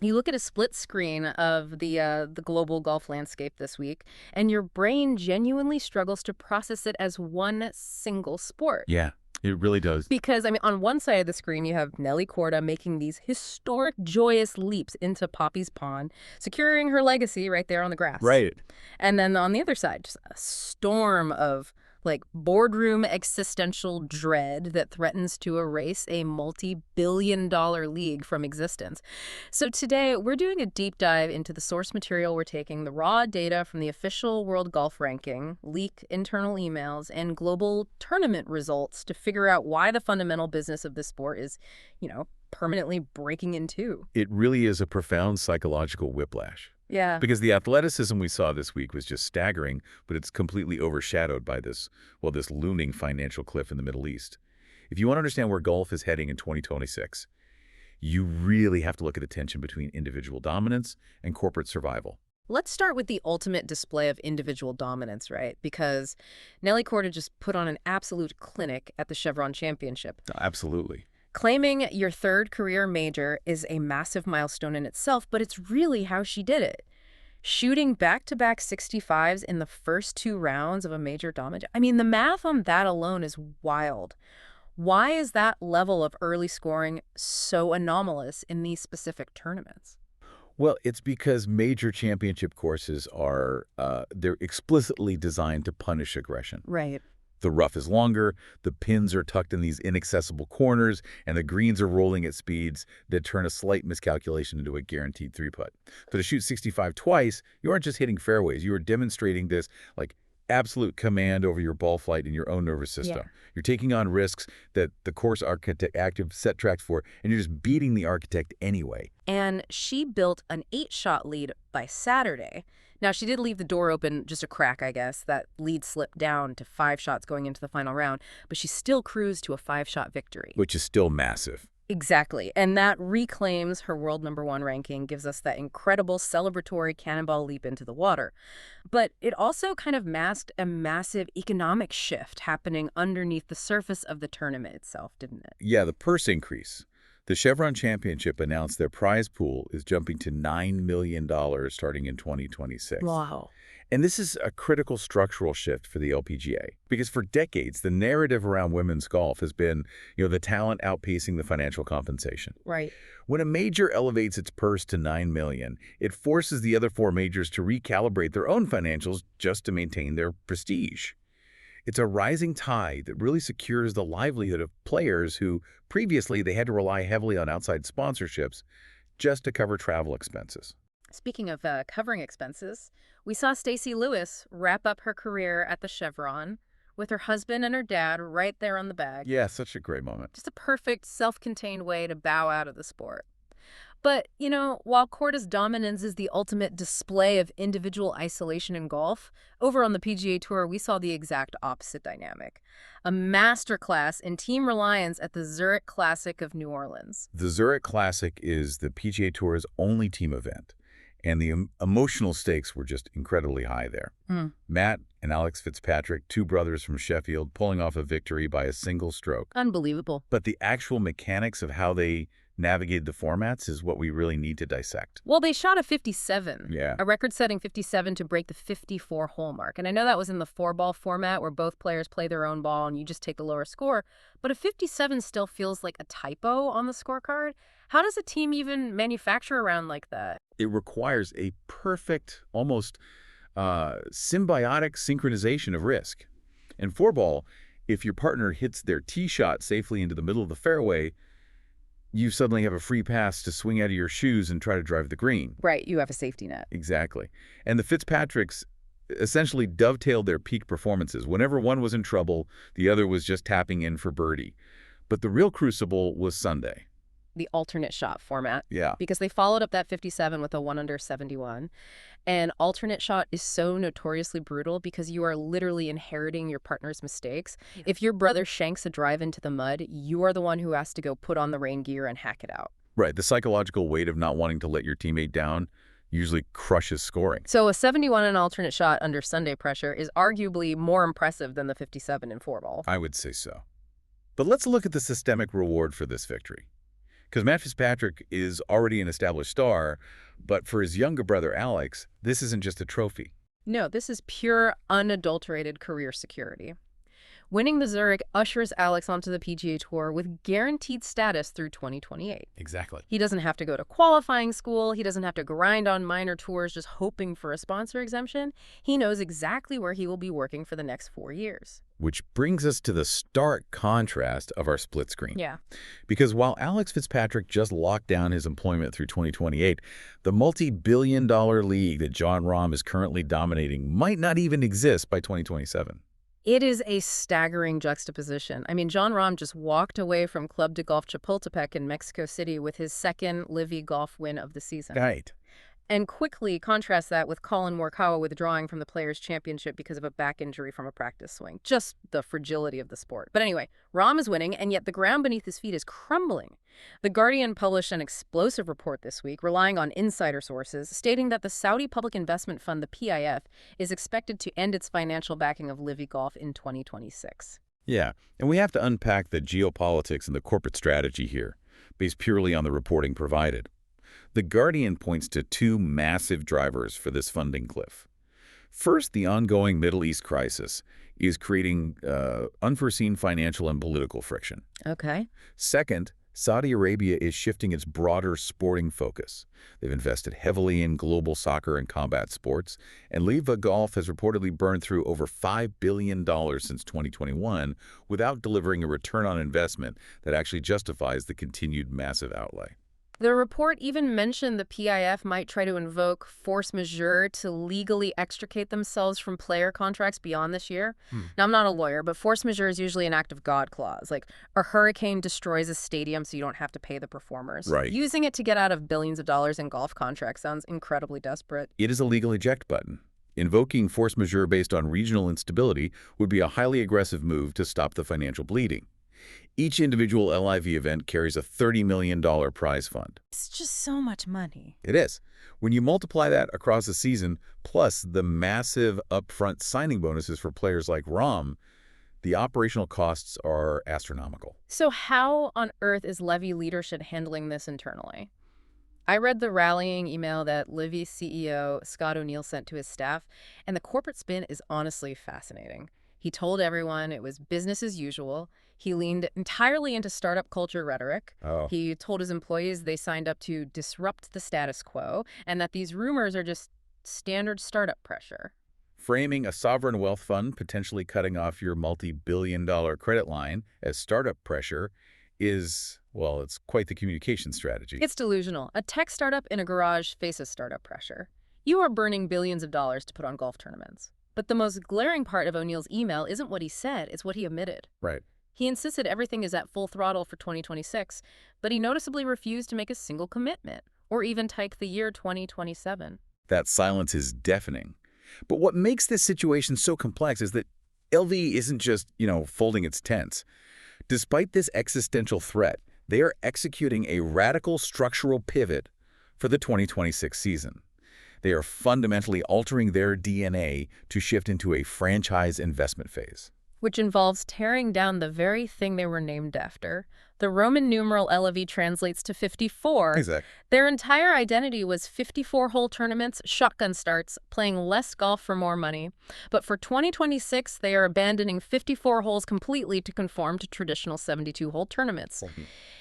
You look at a split screen of the global golf landscape this week, and your brain genuinely struggles to process it as one single sport. Yeah, it really does. Because, I mean, on one side of the screen, you have Nelly Korda making these historic, joyous leaps into Poppy's pond, securing her legacy right there on the grass. Right. And then on the other side, just a storm of like boardroom existential dread that threatens to erase a multi-billion-dollar league from existence. So today, we're doing a deep dive into the source material we're taking, the raw data from the official World Golf Ranking, leaked internal emails, and global tournament results to figure out why the fundamental business of this sport is, permanently breaking in two. It really is a profound psychological whiplash. Yeah. Because the athleticism we saw this week was just staggering, but it's completely overshadowed by this looming financial cliff in the Middle East. If you want to understand where golf is heading in 2026, you really have to look at the tension between individual dominance and corporate survival. Let's start with the ultimate display of individual dominance, right? Because Nelly Korda just put on an absolute clinic at the Chevron Championship. Absolutely. Claiming your third career major is a massive milestone in itself, but it's really how she did it. Shooting back-to-back 65s in the first two rounds of a major dominance. I mean, the math on that alone is wild. Why is that level of early scoring so anomalous in these specific tournaments? Well, it's because major championship courses they're explicitly designed to punish aggression. Right. The rough is longer, the pins are tucked in these inaccessible corners, and the greens are rolling at speeds that turn a slight miscalculation into a guaranteed three-putt. So to shoot 65 twice, you aren't just hitting fairways. You are demonstrating this, absolute command over your ball flight and your own nervous system. Yeah. You're taking on risks that the course architect active set tracked for, and you're just beating the architect anyway. And she built an 8-shot lead by Saturday. Now, she did leave the door open just a crack, I guess. That lead slipped down to 5 shots going into the final round, but she still cruised to a 5-shot victory. Which is still massive. Exactly. And that reclaims her world #1 ranking, gives us that incredible celebratory cannonball leap into the water. But it also kind of masked a massive economic shift happening underneath the surface of the tournament itself, didn't it? Yeah, the purse increase. The Chevron Championship announced their prize pool is jumping to $9 million starting in 2026. Wow. And this is a critical structural shift for the LPGA. Because for decades, the narrative around women's golf has been, the talent outpacing the financial compensation. Right. When a major elevates its purse to $9 million, it forces the other 4 majors to recalibrate their own financials just to maintain their prestige. It's a rising tide that really secures the livelihood of players who previously they had to rely heavily on outside sponsorships just to cover travel expenses. Speaking of covering expenses, we saw Stacey Lewis wrap up her career at the Chevron with her husband and her dad right there on the bag. Yeah, such a great moment. Just a perfect, self-contained way to bow out of the sport. But, while Korda's dominance is the ultimate display of individual isolation in golf, over on the PGA Tour, we saw the exact opposite dynamic. A masterclass in team reliance at the Zurich Classic of New Orleans. The Zurich Classic is the PGA Tour's only team event, and the emotional stakes were just incredibly high there. Matt and Alex Fitzpatrick, 2 brothers from Sheffield, pulling off a victory by a single stroke. Unbelievable. But the actual mechanics of how they navigated the formats is what we really need to dissect. Well, they shot a 57. Yeah. A record-setting 57 to break the 54-hole mark. And I know that was in the 4-ball format where both players play their own ball and you just take the lower score. But a 57 still feels like a typo on the scorecard. How does a team even manufacture a round like that? It requires a perfect, almost symbiotic synchronization of risk. In 4-ball, if your partner hits their tee shot safely into the middle of the fairway, you suddenly have a free pass to swing out of your shoes and try to drive the green. Right, you have a safety net. Exactly. And the Fitzpatricks essentially dovetailed their peak performances. Whenever one was in trouble, the other was just tapping in for birdie. But the real crucible was Sunday. The alternate shot format. Yeah. Because they followed up that 57 with a 1 under 71. And alternate shot is so notoriously brutal because you are literally inheriting your partner's mistakes. Yeah. If your brother shanks a drive into the mud, you are the one who has to go put on the rain gear and hack it out. Right. The psychological weight of not wanting to let your teammate down usually crushes scoring. So a 71 in alternate shot under Sunday pressure is arguably more impressive than the 57 in 4-ball. I would say so. But let's look at the systemic reward for this victory. Because Matt Fitzpatrick is already an established star, but for his younger brother Alex, this isn't just a trophy. No, this is pure, unadulterated career security. Winning the Zurich ushers Alex onto the PGA Tour with guaranteed status through 2028. Exactly. He doesn't have to go to qualifying school. He doesn't have to grind on minor tours just hoping for a sponsor exemption. He knows exactly where he will be working for the next 4 years. Which brings us to the stark contrast of our split screen. Yeah. Because while Alex Fitzpatrick just locked down his employment through 2028, the multi-billion-dollar league that Jon Rahm is currently dominating might not even exist by 2027. It is a staggering juxtaposition. I mean, Jon Rahm just walked away from Club de Golf Chapultepec in Mexico City with his second Livy Golf win of the season. Right. And quickly contrast that with Colin Morikawa withdrawing from the Players' Championship because of a back injury from a practice swing. Just the fragility of the sport. But anyway, Rahm is winning, and yet the ground beneath his feet is crumbling. The Guardian published an explosive report this week, relying on insider sources, stating that the Saudi Public Investment Fund, the PIF, is expected to end its financial backing of Livy Golf in 2026. Yeah, and we have to unpack the geopolitics and the corporate strategy here, based purely on the reporting provided. The Guardian points to two massive drivers for this funding cliff. First, the ongoing Middle East crisis is creating unforeseen financial and political friction. Okay. Second, Saudi Arabia is shifting its broader sporting focus. They've invested heavily in global soccer and combat sports, and Livy Golf has reportedly burned through over $5 billion since 2021 without delivering a return on investment that actually justifies the continued massive outlay. The report even mentioned the PIF might try to invoke force majeure to legally extricate themselves from player contracts beyond this year. Now, I'm not a lawyer, but force majeure is usually an act of God clause. Like, a hurricane destroys a stadium so you don't have to pay the performers. Right. Using it to get out of billions of dollars in golf contracts sounds incredibly desperate. It is a legal eject button. Invoking force majeure based on regional instability would be a highly aggressive move to stop the financial bleeding. Each individual LIV event carries a $30 million prize fund. It's just so much money. It is. When you multiply that across a season, plus the massive upfront signing bonuses for players like Rahm, the operational costs are astronomical. So how on earth is Livy leadership handling this internally? I read the rallying email that Livy CEO Scott O'Neill sent to his staff, and the corporate spin is honestly fascinating. He told everyone it was business as usual. He leaned entirely into startup culture rhetoric. He told his employees they signed up to disrupt the status quo and that these rumors are just standard startup pressure. Framing a sovereign wealth fund potentially cutting off your multi-billion-dollar credit line as startup pressure is, well, it's quite the communication strategy. It's delusional. A tech startup in a garage faces startup pressure. You are burning billions of dollars to put on golf tournaments. But the most glaring part of O'Neill's email isn't what he said, it's what he omitted. Right. He insisted everything is at full throttle for 2026, but he noticeably refused to make a single commitment, or even take the year 2027. That silence is deafening. But what makes this situation so complex is that LV isn't just, folding its tents. Despite this existential threat, they are executing a radical structural pivot for the 2026 season. They are fundamentally altering their DNA to shift into a franchise investment phase. Which involves tearing down the very thing they were named after. The Roman numeral LV translates to 54. Exactly. Their entire identity was 54-hole tournaments, shotgun starts, playing less golf for more money. But for 2026, they are abandoning 54 holes completely to conform to traditional 72-hole tournaments.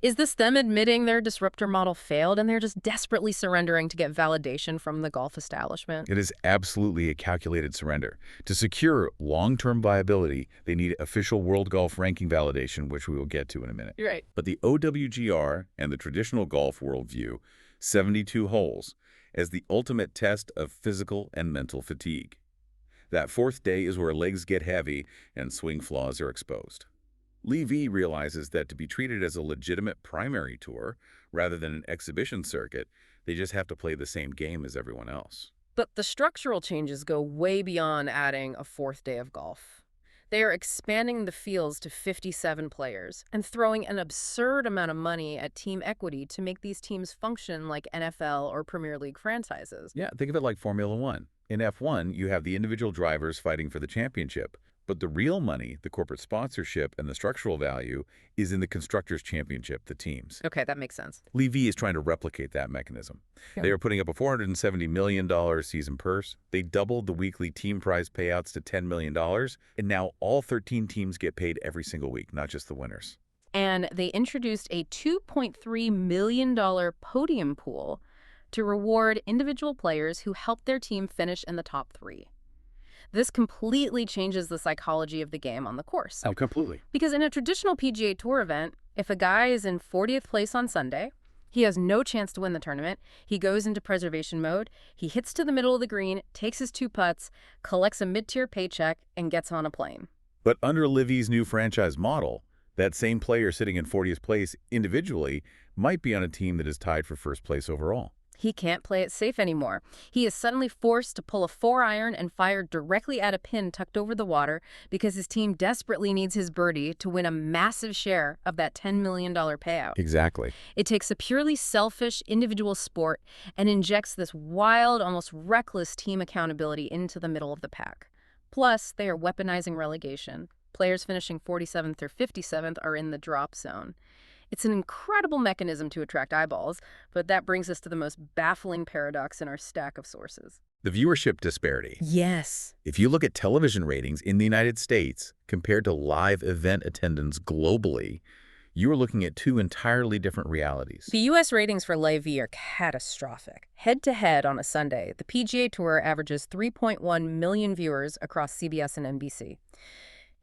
Is this them admitting their disruptor model failed and they're just desperately surrendering to get validation from the golf establishment? It is absolutely a calculated surrender. To secure long-term viability, they need official World Golf Ranking validation, which we will get to in a minute. You're right. But the OWGR and the traditional golf world view 72 holes as the ultimate test of physical and mental fatigue. That fourth day is where legs get heavy and swing flaws are exposed. Livy realizes that to be treated as a legitimate primary tour rather than an exhibition circuit, they just have to play the same game as everyone else. But the structural changes go way beyond adding a fourth day of golf. They are expanding the fields to 57 players and throwing an absurd amount of money at team equity to make these teams function like NFL or Premier League franchises. Yeah, think of it like Formula One. In F1, you have the individual drivers fighting for the championship, But the real money, the corporate sponsorship, and the structural value is in the Constructors' Championship, the teams. Okay, that makes sense. Levy is trying to replicate that mechanism. Yeah. They are putting up a $470 million season purse. They doubled the weekly team prize payouts to $10 million, and now all 13 teams get paid every single week, not just the winners. And they introduced a $2.3 million podium pool to reward individual players who helped their team finish in the top 3. This completely changes the psychology of the game on the course. Oh, completely. Because in a traditional PGA Tour event, if a guy is in 40th place on Sunday, he has no chance to win the tournament. He goes into preservation mode. He hits to the middle of the green, takes his 2 putts, collects a mid-tier paycheck, and gets on a plane. But under Levy's new franchise model, that same player sitting in 40th place individually might be on a team that is tied for first place overall. He can't play it safe anymore. He is suddenly forced to pull a 4-iron and fire directly at a pin tucked over the water because his team desperately needs his birdie to win a massive share of that $10 million payout. Exactly. It takes a purely selfish individual sport and injects this wild, almost reckless team accountability into the middle of the pack. Plus, they are weaponizing relegation. Players finishing 47th or 57th are in the drop zone. It's an incredible mechanism to attract eyeballs, but that brings us to the most baffling paradox in our stack of sources. The viewership disparity. Yes. If you look at television ratings in the United States compared to live event attendance globally, you are looking at 2 entirely different realities. The U.S. ratings for Live V are catastrophic. Head-to-head on a Sunday, the PGA Tour averages 3.1 million viewers across CBS and NBC.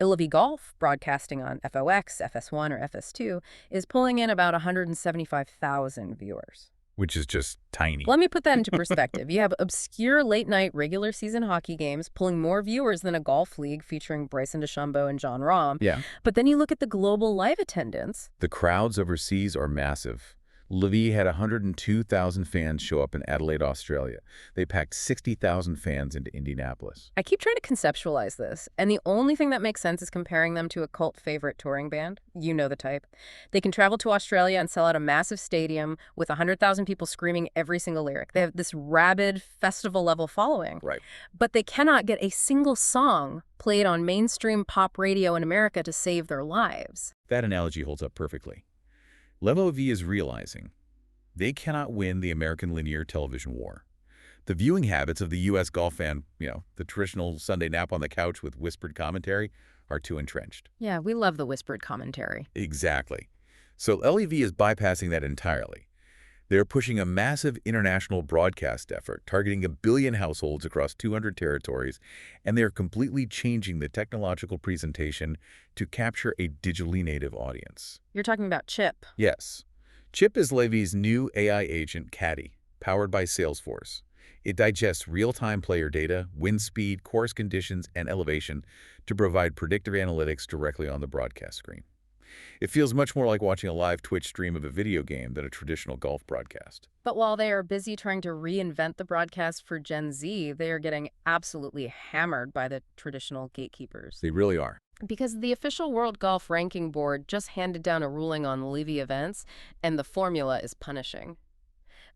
Live Golf, broadcasting on FOX, FS1, or FS2, is pulling in about 175,000 viewers. Which is just tiny. Let me put that into perspective. You have obscure late-night regular season hockey games pulling more viewers than a golf league featuring Bryson DeChambeau and Jon Rahm. Yeah. But then you look at the global live attendance. The crowds overseas are massive. Levy had 102,000 fans show up in Adelaide, Australia. They packed 60,000 fans into Indianapolis. I keep trying to conceptualize this, and the only thing that makes sense is comparing them to a cult favorite touring band. You know the type. They can travel to Australia and sell out a massive stadium with 100,000 people screaming every single lyric. They have this rabid, festival-level following. Right. But they cannot get a single song played on mainstream pop radio in America to save their lives. That analogy holds up perfectly. Levo V is realizing they cannot win the American linear television war. The viewing habits of the U.S. golf fan, the traditional Sunday nap on the couch with whispered commentary, are too entrenched. Yeah, we love the whispered commentary. Exactly. So LEV is bypassing that entirely. They're pushing a massive international broadcast effort, targeting 1 billion households across 200 territories, and they're completely changing the technological presentation to capture a digitally native audience. You're talking about Chip. Yes. Chip is Levy's new AI agent, Caddy, powered by Salesforce. It digests real-time player data, wind speed, course conditions, and elevation to provide predictive analytics directly on the broadcast screen. It feels much more like watching a live Twitch stream of a video game than a traditional golf broadcast. But while they are busy trying to reinvent the broadcast for Gen Z, they are getting absolutely hammered by the traditional gatekeepers. They really are. Because the official World Golf Ranking Board just handed down a ruling on Levy events, and the formula is punishing.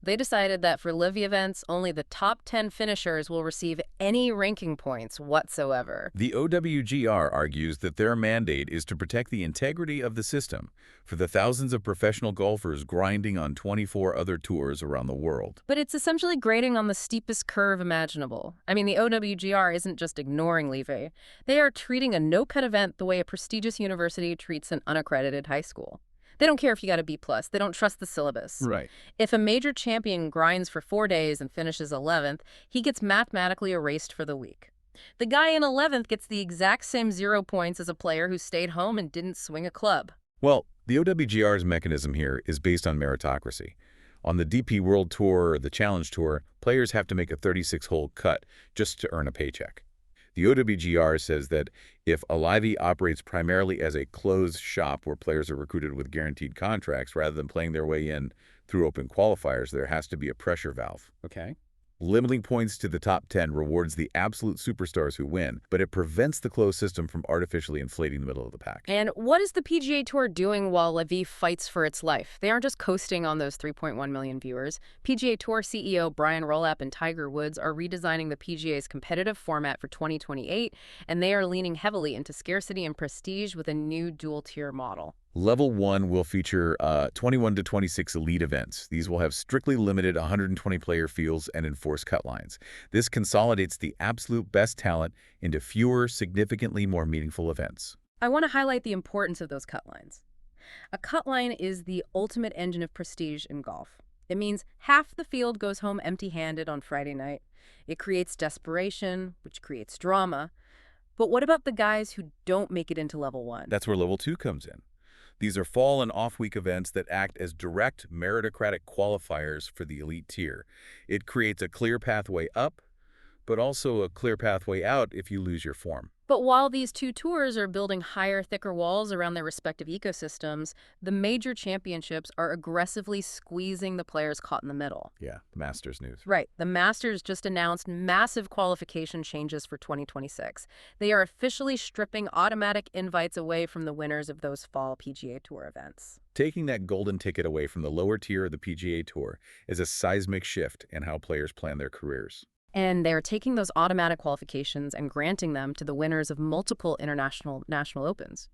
They decided that for Levy events, only the top 10 finishers will receive any ranking points whatsoever. The OWGR argues that their mandate is to protect the integrity of the system for the thousands of professional golfers grinding on 24 other tours around the world. But it's essentially grading on the steepest curve imaginable. I mean, the OWGR isn't just ignoring Levy. They are treating a no-cut event the way a prestigious university treats an unaccredited high school. They don't care if you got a B+. They don't trust the syllabus. Right. If a major champion grinds for 4 days and finishes 11th, he gets mathematically erased for the week. The guy in 11th gets the exact same 0 points as a player who stayed home and didn't swing a club. Well, the OWGR's mechanism here is based on meritocracy. On the DP World Tour or the Challenge Tour, players have to make a 36-hole cut just to earn a paycheck. The OWGR says that if a Livy operates primarily as a closed shop where players are recruited with guaranteed contracts rather than playing their way in through open qualifiers, there has to be a pressure valve. Okay. Limiting points to the top 10 rewards the absolute superstars who win, but it prevents the closed system from artificially inflating the middle of the pack. And what is the PGA Tour doing while Levy fights for its life? They aren't just coasting on those 3.1 million viewers. PGA Tour CEO Brian Rolapp and Tiger Woods are redesigning the PGA's competitive format for 2028, and they are leaning heavily into scarcity and prestige with a new dual-tier model. Level 1 will feature 21 to 26 elite events. These will have strictly limited 120-player fields and enforced cut lines. This consolidates the absolute best talent into fewer, significantly more meaningful events. I want to highlight the importance of those cut lines. A cut line is the ultimate engine of prestige in golf. It means half the field goes home empty-handed on Friday night. It creates desperation, which creates drama. But what about the guys who don't make it into Level 1? That's where Level 2 comes in. These are fall and off-week events that act as direct meritocratic qualifiers for the elite tier. It creates a clear pathway up, but also a clear pathway out if you lose your form. But while these two tours are building higher, thicker walls around their respective ecosystems, the major championships are aggressively squeezing the players caught in the middle. Yeah, Masters news. Right. The Masters just announced massive qualification changes for 2026. They are officially stripping automatic invites away from the winners of those fall PGA Tour events. Taking that golden ticket away from the lower tier of the PGA Tour is a seismic shift in how players plan their careers. And they're taking those automatic qualifications and granting them to the winners of multiple national opens.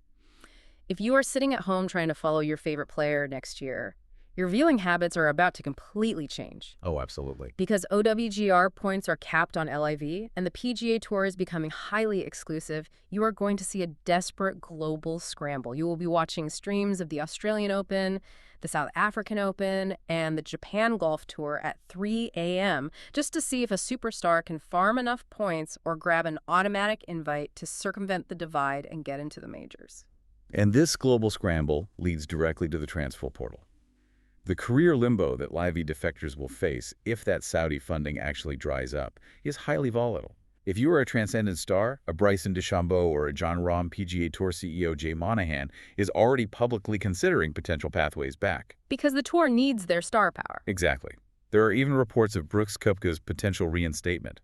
If you are sitting at home trying to follow your favorite player next year, your viewing habits are about to completely change. Oh, absolutely. Because OWGR points are capped on LIV and the PGA Tour is becoming highly exclusive, you are going to see a desperate global scramble. You will be watching streams of the Australian Open, the South African Open, and the Japan Golf Tour at 3 a.m. just to see if a superstar can farm enough points or grab an automatic invite to circumvent the divide and get into the majors. And this global scramble leads directly to the transfer portal. The career limbo that Live defectors will face if that Saudi funding actually dries up is highly volatile. If you are a transcendent star, a Bryson DeChambeau or a Jon Rahm, PGA Tour CEO Jay Monahan is already publicly considering potential pathways back. Because the tour needs their star power. Exactly. There are even reports of Brooks Koepka's potential reinstatement.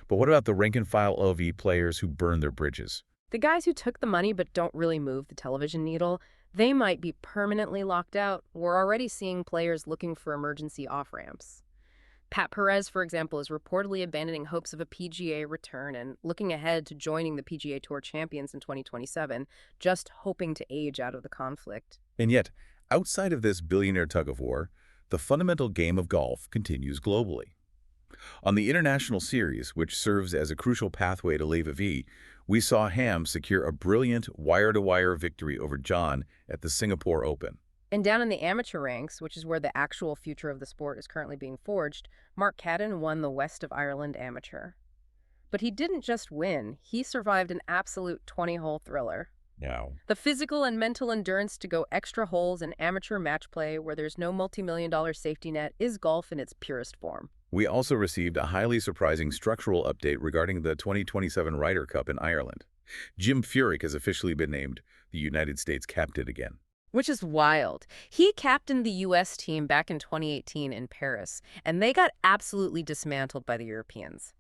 But what about the rank-and-file LV players who burn their bridges? The guys who took the money but don't really move the television needle, they might be permanently locked out. We're already seeing players looking for emergency off-ramps. Pat Perez, for example, is reportedly abandoning hopes of a PGA return and looking ahead to joining the PGA Tour champions in 2027, just hoping to age out of the conflict. And yet, outside of this billionaire tug-of-war, the fundamental game of golf continues globally. On the International Series, which serves as a crucial pathway to Leva V, we saw Ham secure a brilliant wire-to-wire victory over John at the Singapore Open. And down in the amateur ranks, which is where the actual future of the sport is currently being forged, Mark Cadden won the West of Ireland Amateur. But he didn't just win, he survived an absolute 20-hole thriller. Now, The physical and mental endurance to go extra holes in amateur match play where there's no multi-million-dollar safety net is golf in its purest form. we also received a highly surprising structural update regarding the 2027 Ryder Cup in Ireland. Jim Furyk has officially been named the United States captain again. Which is wild. He captained the U.S. team back in 2018 in Paris, and they got absolutely dismantled by the Europeans.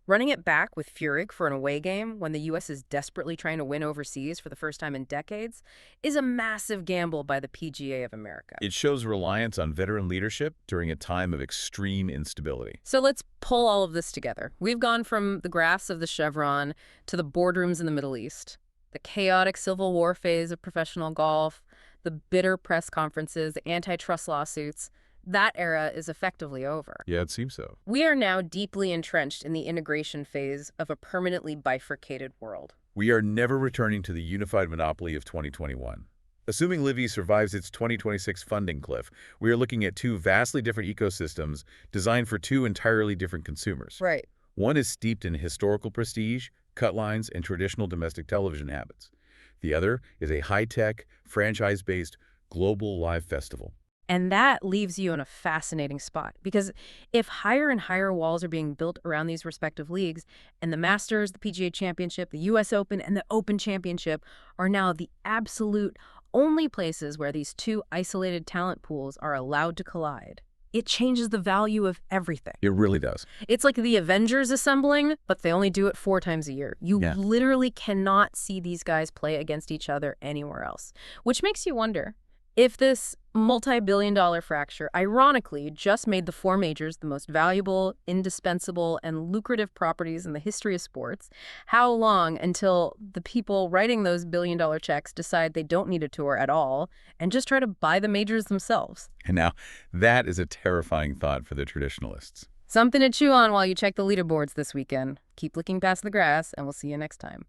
Running it back with Furyk for an away game when the U.S. is desperately trying to win overseas for the first time in decades is a massive gamble by the PGA of America. It shows reliance on veteran leadership during a time of extreme instability. So let's pull all of this together. We've gone from the graphs of the Chevron to the boardrooms in the Middle East, the chaotic civil war phase of professional golf, the bitter press conferences, the antitrust lawsuits. That era is effectively over. Yeah, it seems so. We are now deeply entrenched in the integration phase of a permanently bifurcated world. We are never returning to the unified monopoly of 2021. Assuming Livy survives its 2026 funding cliff, we are looking at two vastly different ecosystems designed for two entirely different consumers. Right. One is steeped in historical prestige, cut lines, and traditional domestic television habits. The other is a high-tech, franchise-based, global live festival. And that leaves you in a fascinating spot, because if higher and higher walls are being built around these respective leagues, and the Masters, the PGA Championship, the U.S. Open, and the Open Championship are now the absolute only places where these two isolated talent pools are allowed to collide, it changes the value of everything. It really does. It's like the Avengers assembling, but they only do it 4 times a year. You literally cannot see these guys play against each other anywhere else, which makes you wonder if this multi-billion-dollar fracture ironically just made the 4 majors the most valuable, indispensable, and lucrative properties in the history of sports. How long until the people writing those billion-dollar checks decide they don't need a tour at all and just try to buy the majors themselves? And now, that is a terrifying thought for the traditionalists. Something to chew on while you check the leaderboards this weekend. Keep looking past the grass, and we'll see you next time.